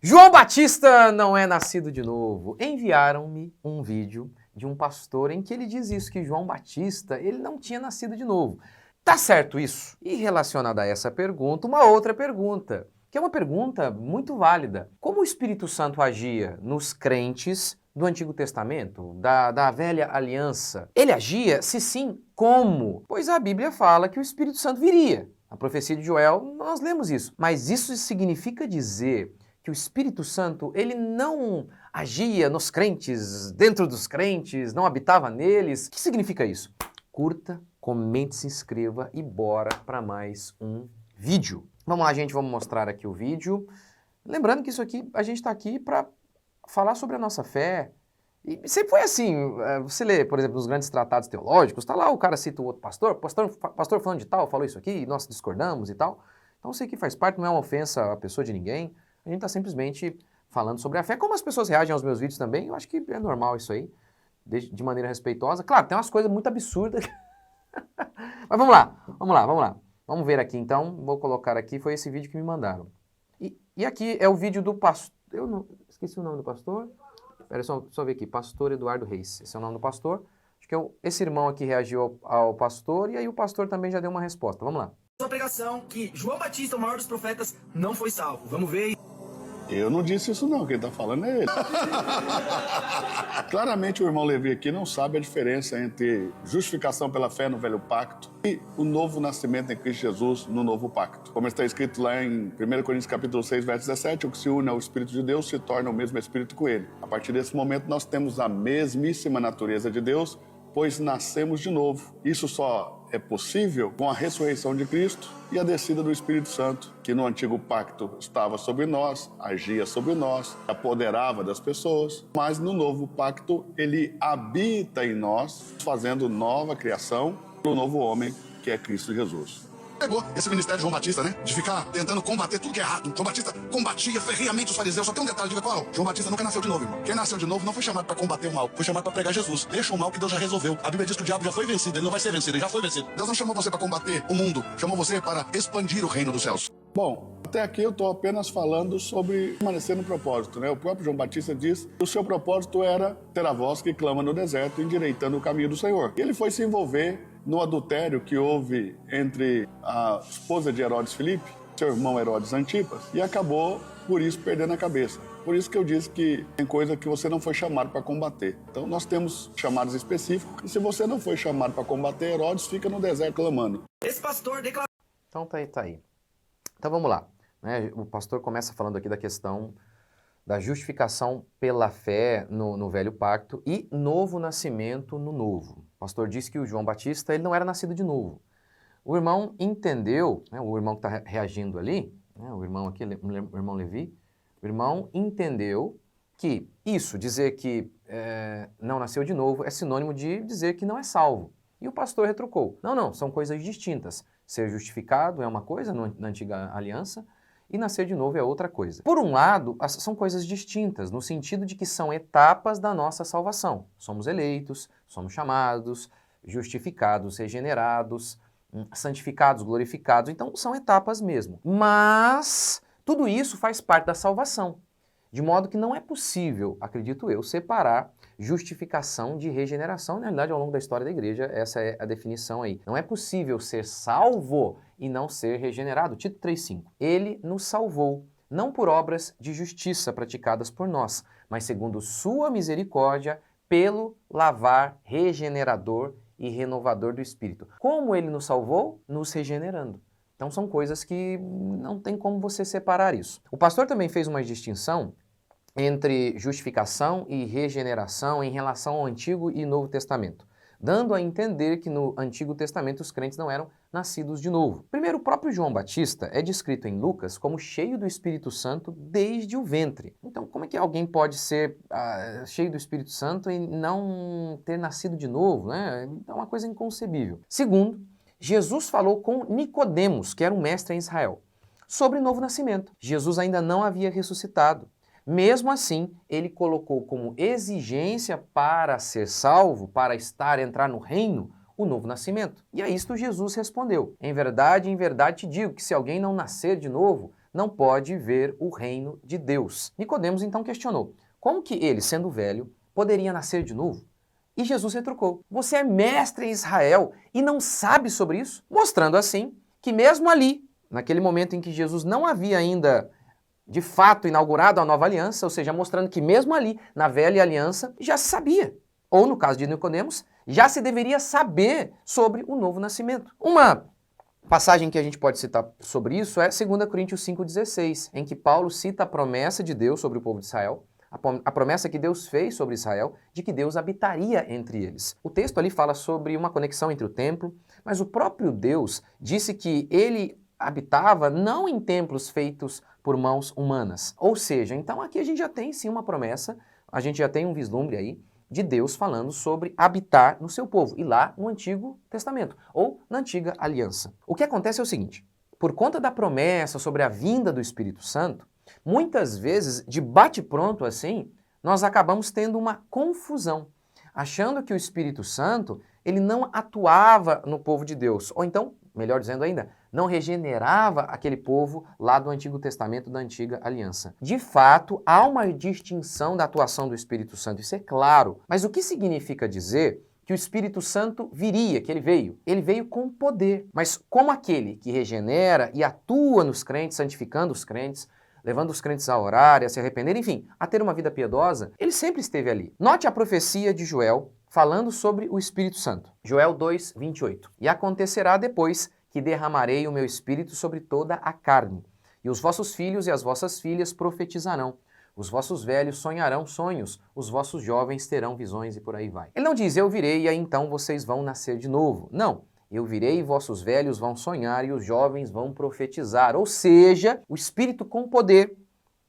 João Batista não é nascido de novo. Enviaram-me um vídeo de um pastor em que ele diz isso, que João Batista, ele não tinha nascido de novo. Tá certo isso? E relacionada a essa pergunta, uma outra pergunta, que é uma pergunta muito válida. Como o Espírito Santo agia nos crentes do Antigo Testamento, da velha aliança? Ele agia? Se sim, como? Pois a Bíblia fala que o Espírito Santo viria. A profecia de Joel, nós lemos isso. Mas isso significa dizer que o Espírito Santo, ele não agia nos crentes, dentro dos crentes, não habitava neles. O que significa isso? Curta, comente, se inscreva e bora para mais um vídeo. Vamos lá, gente, vamos mostrar aqui o vídeo. Lembrando que isso aqui, a gente está aqui para falar sobre a nossa fé. E sempre foi assim, você lê, por exemplo, nos grandes tratados teológicos, tá lá o cara cita o outro pastor falando de tal, falou isso aqui, e nós discordamos e tal. Então isso aqui faz parte, não é uma ofensa à pessoa de ninguém. A gente está simplesmente falando sobre a fé. Como as pessoas reagem aos meus vídeos também, eu acho que é normal isso aí, de maneira respeitosa. Claro, tem umas coisas muito absurdas. Mas vamos lá, vamos lá, vamos lá. Vamos ver aqui então, vou colocar aqui, foi esse vídeo que me mandaram. E aqui é o vídeo do pastor, eu não, esqueci o nome do pastor. Espera só ver aqui, pastor Eduardo Reis, esse é o nome do pastor. Acho que esse irmão aqui reagiu ao pastor e aí o pastor também já deu uma resposta. Vamos lá. Sua pregação que João Batista, o maior dos profetas, não foi salvo. Vamos ver. Eu não disse isso não, quem tá falando é ele. Claramente o irmão Levi aqui não sabe a diferença entre justificação pela fé no velho pacto e o novo nascimento em Cristo Jesus no novo pacto. Como está escrito lá em 1 Coríntios capítulo 6, verso 17, o que se une ao Espírito de Deus se torna o mesmo Espírito com ele. A partir desse momento nós temos a mesmíssima natureza de Deus, pois nascemos de novo. Isso só é possível com a ressurreição de Cristo e a descida do Espírito Santo, que no antigo pacto estava sobre nós, agia sobre nós, apoderava das pessoas, mas no novo pacto ele habita em nós, fazendo nova criação para o novo homem, que é Cristo Jesus. Pegou esse ministério de João Batista, né? De ficar tentando combater tudo que é errado. João Batista combatia ferreamente os fariseus. Só tem um detalhe, diga qual? João Batista nunca nasceu de novo, irmão. Quem nasceu de novo não foi chamado para combater o mal, foi chamado para pregar Jesus. Deixa o mal que Deus já resolveu. A Bíblia diz que o diabo já foi vencido, ele não vai ser vencido, ele já foi vencido. Deus não chamou você para combater o mundo, chamou você para expandir o reino dos céus. Bom, até aqui eu estou apenas falando sobre permanecer no propósito, né? O próprio João Batista diz que o seu propósito era ter a voz que clama no deserto, endireitando o caminho do Senhor. E ele foi se envolver no adultério que houve entre a esposa de Herodes Filipe, seu irmão Herodes Antipas, e acabou, por isso, perdendo a cabeça. Por isso que eu disse que tem coisa que você não foi chamado para combater. Então nós temos chamados específicos, e se você não foi chamado para combater Herodes, fica no deserto clamando. Esse pastor declarou. Então tá aí. Então vamos lá. Né? O pastor começa falando aqui da questão da justificação pela fé no velho pacto e novo nascimento no novo. O pastor disse que o João Batista ele não era nascido de novo. O irmão entendeu, né, o irmão que está reagindo ali, né, o irmão aqui, o irmão Levi, o irmão entendeu que isso, dizer que não nasceu de novo, é sinônimo de dizer que não é salvo. E o pastor retrucou, não, são coisas distintas. Ser justificado é uma coisa na antiga aliança, e nascer de novo é outra coisa. Por um lado, são coisas distintas, no sentido de que são etapas da nossa salvação. Somos eleitos, somos chamados, justificados, regenerados, santificados, glorificados. Então, são etapas mesmo. Mas tudo isso faz parte da salvação. De modo que não é possível, acredito eu, separar justificação de regeneração. Na realidade, ao longo da história da igreja, essa é a definição aí. Não é possível ser salvo e não ser regenerado. Tito 3,5. Ele nos salvou, não por obras de justiça praticadas por nós, mas segundo sua misericórdia, pelo lavar regenerador e renovador do Espírito. Como ele nos salvou? Nos regenerando. Então são coisas que não tem como você separar isso. O pastor também fez uma distinção entre justificação e regeneração em relação ao Antigo e Novo Testamento, dando a entender que no Antigo Testamento os crentes não eram nascidos de novo. Primeiro, o próprio João Batista é descrito em Lucas como cheio do Espírito Santo desde o ventre. Então, como é que alguém pode ser cheio do Espírito Santo e não ter nascido de novo, né? É uma coisa inconcebível. Segundo, Jesus falou com Nicodemos, que era um mestre em Israel, sobre novo nascimento. Jesus ainda não havia ressuscitado. Mesmo assim, ele colocou como exigência para ser salvo, para entrar no reino, o novo nascimento. E a isto Jesus respondeu: em verdade te digo que se alguém não nascer de novo, não pode ver o reino de Deus. Nicodemos então questionou, como que ele, sendo velho, poderia nascer de novo? E Jesus retrucou, você é mestre em Israel e não sabe sobre isso? Mostrando assim que mesmo ali, naquele momento em que Jesus não havia ainda de fato inaugurado a nova aliança, ou seja, mostrando que mesmo ali, na velha aliança, já se sabia. Ou no caso de Nicodemos, já se deveria saber sobre o novo nascimento. Uma passagem que a gente pode citar sobre isso é 2 Coríntios 5,16, em que Paulo cita a promessa de Deus sobre o povo de Israel, a promessa que Deus fez sobre Israel, de que Deus habitaria entre eles. O texto ali fala sobre uma conexão entre o templo, mas o próprio Deus disse que ele habitava não em templos feitos por mãos humanas. Ou seja, então aqui a gente já tem sim uma promessa, a gente já tem um vislumbre aí de Deus falando sobre habitar no seu povo, e lá no Antigo Testamento, ou na Antiga Aliança. O que acontece é o seguinte, por conta da promessa sobre a vinda do Espírito Santo, muitas vezes, de bate-pronto assim, nós acabamos tendo uma confusão, achando que o Espírito Santo, ele não atuava no povo de Deus, ou então, melhor dizendo ainda, não regenerava aquele povo lá do Antigo Testamento, da Antiga Aliança. De fato, há uma distinção da atuação do Espírito Santo, isso é claro. Mas o que significa dizer que o Espírito Santo viria, que ele veio? Ele veio com poder. Mas como aquele que regenera e atua nos crentes, santificando os crentes, levando os crentes a orar e a se arrepender, enfim, a ter uma vida piedosa, ele sempre esteve ali. Note a profecia de Joel falando sobre o Espírito Santo. Joel 2:28. E acontecerá depois que derramarei o meu Espírito sobre toda a carne, e os vossos filhos e as vossas filhas profetizarão, os vossos velhos sonharão sonhos, os vossos jovens terão visões e por aí vai. Ele não diz, eu virei e aí então vocês vão nascer de novo. Não, eu virei e vossos velhos vão sonhar e os jovens vão profetizar. Ou seja, o Espírito com poder,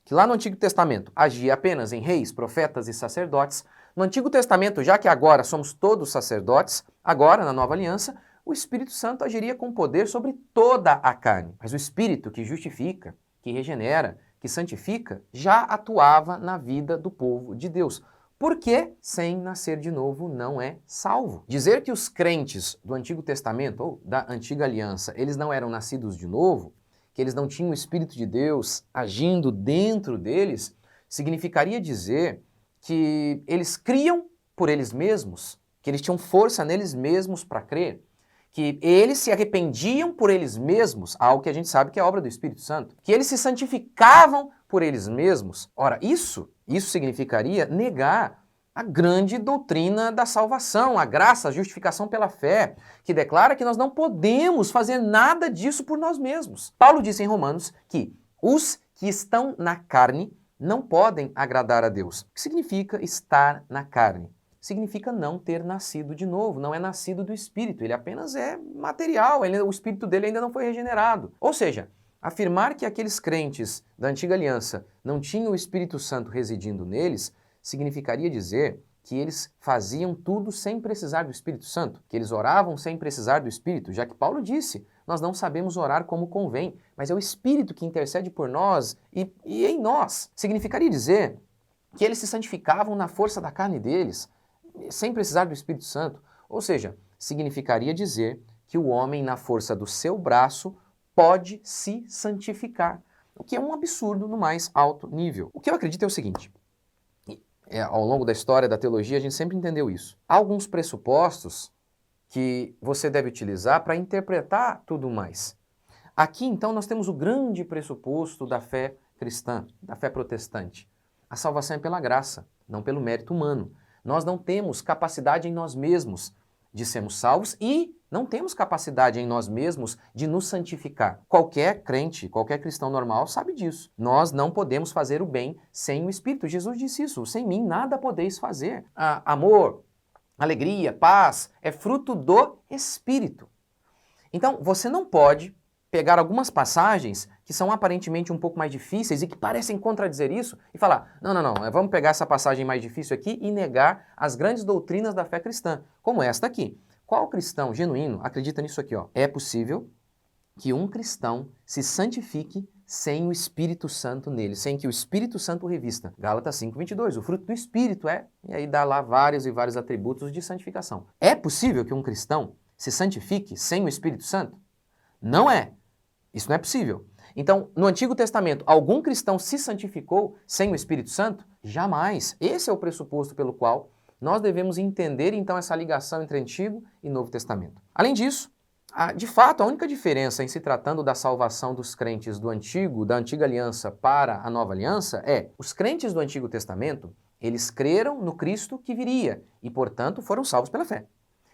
que lá no Antigo Testamento agia apenas em reis, profetas e sacerdotes, no Antigo Testamento, já que agora somos todos sacerdotes, agora na Nova Aliança, o Espírito Santo agiria com poder sobre toda a carne. Mas o Espírito que justifica, que regenera, que santifica, já atuava na vida do povo de Deus. Porque sem nascer de novo não é salvo. Dizer que os crentes do Antigo Testamento, ou da Antiga Aliança, eles não eram nascidos de novo, que eles não tinham o Espírito de Deus agindo dentro deles, significaria dizer que eles criam por eles mesmos, que eles tinham força neles mesmos para crer, que eles se arrependiam por eles mesmos, algo que a gente sabe que é obra do Espírito Santo, que eles se santificavam por eles mesmos. Ora, isso significaria negar a grande doutrina da salvação, a graça, a justificação pela fé, que declara que nós não podemos fazer nada disso por nós mesmos. Paulo disse em Romanos que os que estão na carne não podem agradar a Deus. O que significa estar na carne? Significa não ter nascido de novo, não é nascido do Espírito, ele apenas é material, o Espírito dele ainda não foi regenerado. Ou seja, afirmar que aqueles crentes da Antiga Aliança não tinham o Espírito Santo residindo neles, significaria dizer que eles faziam tudo sem precisar do Espírito Santo, que eles oravam sem precisar do Espírito, já que Paulo disse, nós não sabemos orar como convém, mas é o Espírito que intercede por nós e em nós. Significaria dizer que eles se santificavam na força da carne deles, sem precisar do Espírito Santo. Ou seja, significaria dizer que o homem, na força do seu braço, pode se santificar, o que é um absurdo no mais alto nível. O que eu acredito é o seguinte, ao longo da história da teologia a gente sempre entendeu isso. Há alguns pressupostos que você deve utilizar para interpretar tudo mais. Aqui então nós temos o grande pressuposto da fé cristã, da fé protestante. A salvação é pela graça, não pelo mérito humano. Nós não temos capacidade em nós mesmos de sermos salvos e não temos capacidade em nós mesmos de nos santificar. Qualquer crente, qualquer cristão normal sabe disso. Nós não podemos fazer o bem sem o Espírito. Jesus disse isso, sem mim nada podeis fazer. Amor, alegria, paz é fruto do Espírito. Então, você não pode pegar algumas passagens que são aparentemente um pouco mais difíceis e que parecem contradizer isso e falar, não, vamos pegar essa passagem mais difícil aqui e negar as grandes doutrinas da fé cristã, como esta aqui. Qual cristão genuíno acredita nisso aqui? É possível que um cristão se santifique sem o Espírito Santo nele, sem que o Espírito Santo o revista. Gálatas 5:22, o fruto do Espírito e aí dá lá vários e vários atributos de santificação. É possível que um cristão se santifique sem o Espírito Santo? Não é. Isso não é possível. Então, no Antigo Testamento, algum cristão se santificou sem o Espírito Santo? Jamais. Esse é o pressuposto pelo qual nós devemos entender, então, essa ligação entre Antigo e Novo Testamento. Além disso, de fato, a única diferença em se tratando da salvação dos crentes da antiga aliança para a nova aliança é, os crentes do Antigo Testamento, eles creram no Cristo que viria e, portanto, foram salvos pela fé.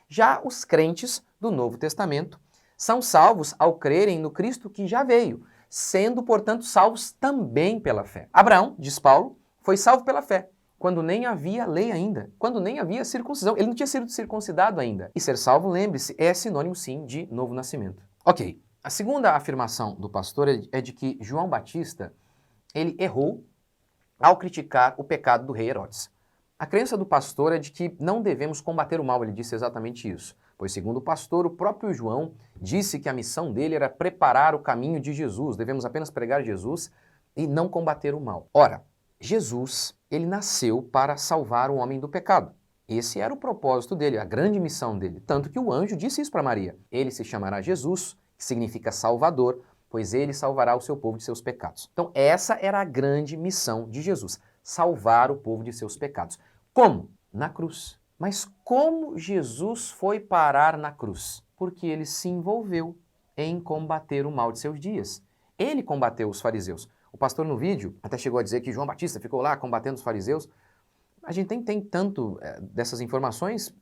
Já os crentes do Novo Testamento são salvos ao crerem no Cristo que já veio, sendo, portanto, salvos também pela fé. Abraão, diz Paulo, foi salvo pela fé, quando nem havia lei ainda, quando nem havia circuncisão. Ele não tinha sido circuncidado ainda. E ser salvo, lembre-se, é sinônimo sim de novo nascimento. Ok, a segunda afirmação do pastor é de que João Batista, ele errou ao criticar o pecado do rei Herodes. A crença do pastor é de que não devemos combater o mal, ele disse exatamente isso. Pois, segundo o pastor, o próprio João disse que a missão dele era preparar o caminho de Jesus, devemos apenas pregar Jesus e não combater o mal. Ora, Jesus, ele nasceu para salvar o homem do pecado. Esse era o propósito dele, a grande missão dele. Tanto que o anjo disse isso para Maria. Ele se chamará Jesus, que significa Salvador, pois ele salvará o seu povo de seus pecados. Então, essa era a grande missão de Jesus, salvar o povo de seus pecados. Como? Na cruz. Mas como Jesus foi parar na cruz? Porque ele se envolveu em combater o mal de seus dias. Ele combateu os fariseus. O pastor no vídeo até chegou a dizer que João Batista ficou lá combatendo os fariseus. A gente tem tanto dessas informações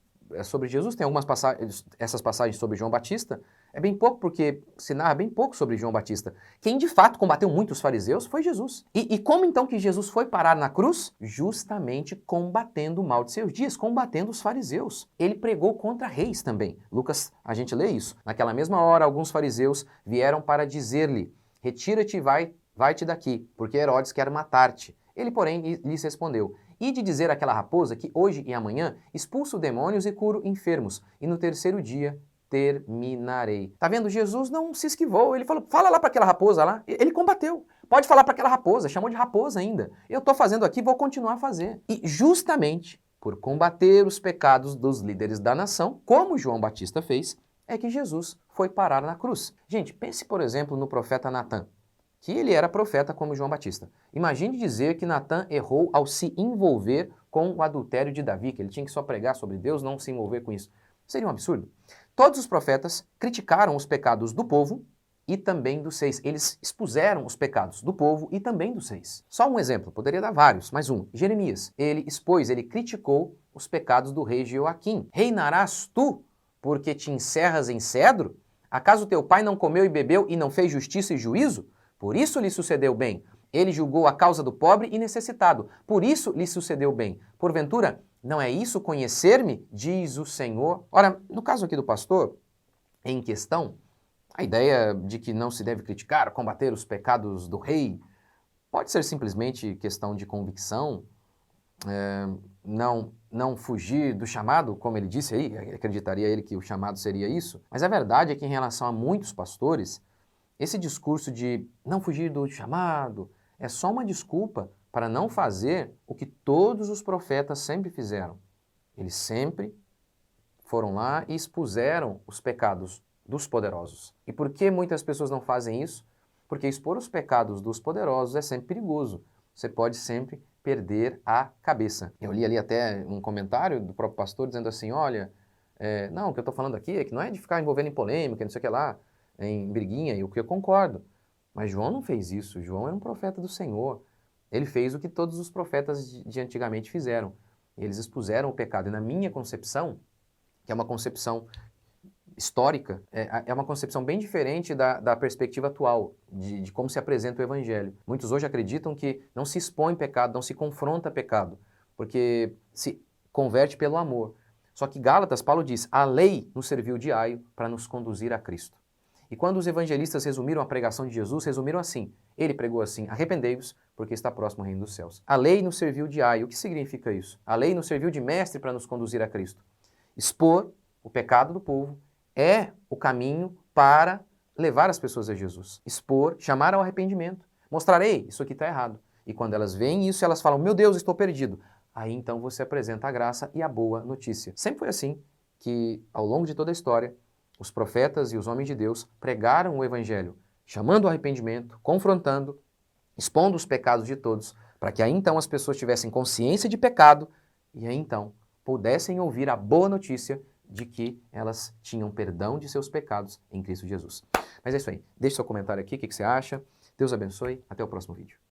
sobre Jesus, tem algumas passagens, essas passagens sobre João Batista, é bem pouco porque se narra bem pouco sobre João Batista. Quem de fato combateu muito os fariseus foi Jesus. E como então que Jesus foi parar na cruz? Justamente combatendo o mal de seus dias, combatendo os fariseus. Ele pregou contra reis também. Lucas, a gente lê isso. Naquela mesma hora, alguns fariseus vieram para dizer-lhe, retira-te e vai-te daqui, porque Herodes quer matar-te. Ele, porém, lhes respondeu, ide dizer àquela raposa que hoje e amanhã expulso demônios e curo enfermos, e no terceiro dia terminarei. Tá vendo? Jesus não se esquivou, ele falou, fala lá para aquela raposa lá. Ele combateu. Pode falar para aquela raposa, chamou de raposa ainda. Eu estou fazendo aqui, vou continuar a fazer. E justamente por combater os pecados dos líderes da nação, como João Batista fez, é que Jesus foi parar na cruz. Gente, pense, por exemplo, no profeta Natã, que ele era profeta como João Batista. Imagine dizer que Natã errou ao se envolver com o adultério de Davi, que ele tinha que só pregar sobre Deus, não se envolver com isso. Seria um absurdo. Todos os profetas criticaram os pecados do povo e também dos reis. Eles expuseram os pecados do povo e também dos reis. Só um exemplo, poderia dar vários, mas um. Jeremias, ele criticou os pecados do rei Jeoaquim. Reinarás tu, porque te encerras em cedro? Acaso teu pai não comeu e bebeu e não fez justiça e juízo? Por isso lhe sucedeu bem. Ele julgou a causa do pobre e necessitado. Por isso lhe sucedeu bem. Porventura, não é isso conhecer-me? Diz o Senhor. Ora, no caso aqui do pastor, em questão, a ideia de que não se deve criticar, combater os pecados do rei, pode ser simplesmente questão de convicção, não fugir do chamado, como ele disse aí, acreditaria ele que o chamado seria isso. Mas a verdade é que em relação a muitos pastores, esse discurso de não fugir do chamado é só uma desculpa para não fazer o que todos os profetas sempre fizeram. Eles sempre foram lá e expuseram os pecados dos poderosos. E por que muitas pessoas não fazem isso? Porque expor os pecados dos poderosos é sempre perigoso. Você pode sempre perder a cabeça. Eu li ali até um comentário do próprio pastor dizendo assim, olha, não, o que eu estou falando aqui é que não é de ficar envolvendo em polêmica, não sei o que lá, em briguinha, e o que eu concordo. Mas João não fez isso. João era um profeta do Senhor. Ele fez o que todos os profetas de antigamente fizeram. Eles expuseram o pecado. E na minha concepção, que é uma concepção histórica, é uma concepção bem diferente da perspectiva atual, de como se apresenta o Evangelho. Muitos hoje acreditam que não se expõe pecado, não se confronta pecado, porque se converte pelo amor. Só que Gálatas, Paulo diz, a lei nos serviu de aio para nos conduzir a Cristo. E quando os evangelistas resumiram a pregação de Jesus, resumiram assim. Ele pregou assim, arrependei-vos, porque está próximo o reino dos céus. A lei nos serviu de aio. O que significa isso? A lei nos serviu de mestre para nos conduzir a Cristo. Expor o pecado do povo é o caminho para levar as pessoas a Jesus. Expor, chamar ao arrependimento. Mostrarei, isso aqui está errado. E quando elas veem isso, elas falam, meu Deus, estou perdido. Aí então você apresenta a graça e a boa notícia. Sempre foi assim que, ao longo de toda a história, os profetas e os homens de Deus pregaram o Evangelho chamando ao arrependimento, confrontando, expondo os pecados de todos, para que aí então as pessoas tivessem consciência de pecado e aí então pudessem ouvir a boa notícia de que elas tinham perdão de seus pecados em Cristo Jesus. Mas é isso aí. Deixe seu comentário aqui, o que você acha? Deus abençoe. Até o próximo vídeo.